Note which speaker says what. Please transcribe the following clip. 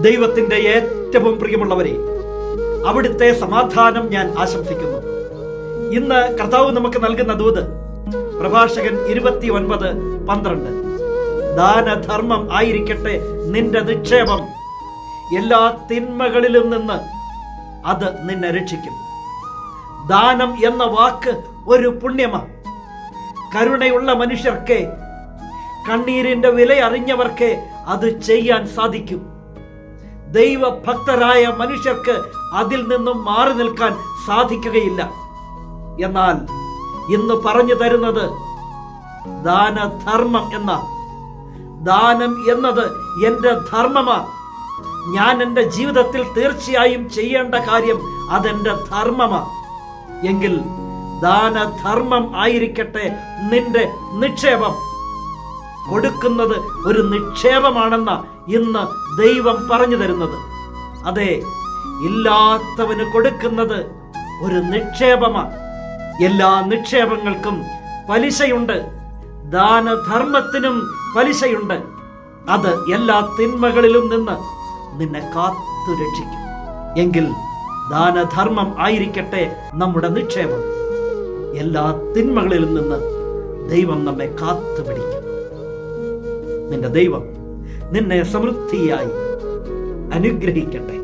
Speaker 1: ദൈവത്തിന്റെ ഏറ്റവും പ്രിയമുള്ളവരെ, അവിടുത്തെ സമാധാനം ഞാൻ ആശംസിക്കുന്നു. ഇന്ന് കർത്താവ് നമുക്ക് നൽകുന്ന ദൂത് പ്രഭാഷകൻ 29:12. ദാനധർമ്മം ആയിരിക്കട്ടെ നിന്റെ നിക്ഷേപം, എല്ലാ തിന്മകളിലും നിന്ന് അത് നിന്നെ രക്ഷിക്കും. ദാനം എന്ന വാക്ക് ഒരു പുണ്യമാണ്. കരുണയുള്ള മനുഷ്യർക്ക്, കണ്ണീരിന്റെ വില അറിഞ്ഞവർക്ക് അത് ചെയ്യാൻ സാധിക്കും. ദൈവഭക്തരായ മനുഷ്യർക്ക് അതിൽ നിന്നും മാറി നിൽക്കാൻ സാധിക്കുകയില്ല. എന്നാൽ ഇന്ന് പറഞ്ഞു തരുന്നത് ദാനധർമ്മം എന്ന ദാനം എന്നത് എൻ്റെ ധർമ്മമാണ്. ഞാൻ എൻ്റെ ജീവിതത്തിൽ തീർച്ചയായും ചെയ്യേണ്ട കാര്യം അതെൻ്റെ ധർമ്മമാണ്. എങ്കിൽ ദാനധർമ്മം ആയിരിക്കട്ടെ നിന്റെ നിക്ഷേപം. കൊടുക്കുന്നത് ഒരു നിക്ഷേപമാണെന്ന ഇന്ന് ദൈവം പറഞ്ഞു തരുന്നത്. അതെ, ഇല്ലാത്തവന് കൊടുക്കുന്നത് ഒരു നിക്ഷേപമാണ്. എല്ലാ നിക്ഷേപങ്ങൾക്കും പലിശയുണ്ട്. ദാനധർമ്മത്തിനും പലിശയുണ്ട്. അത് എല്ലാ തിന്മകളിലും നിന്ന് നിന്നെ കാത്തു രക്ഷിക്കും. എങ്കിൽ ദാനധർമ്മം ആയിരിക്കട്ടെ നമ്മുടെ നിക്ഷേപം. എല്ലാ തിന്മകളിലും നിന്ന് ദൈവം നമ്മെ കാത്തു പിടിക്കും. നിന്റെ ദൈവം നിന്നെ സമൃദ്ധിയായി അനുഗ്രഹിക്കട്ടെ.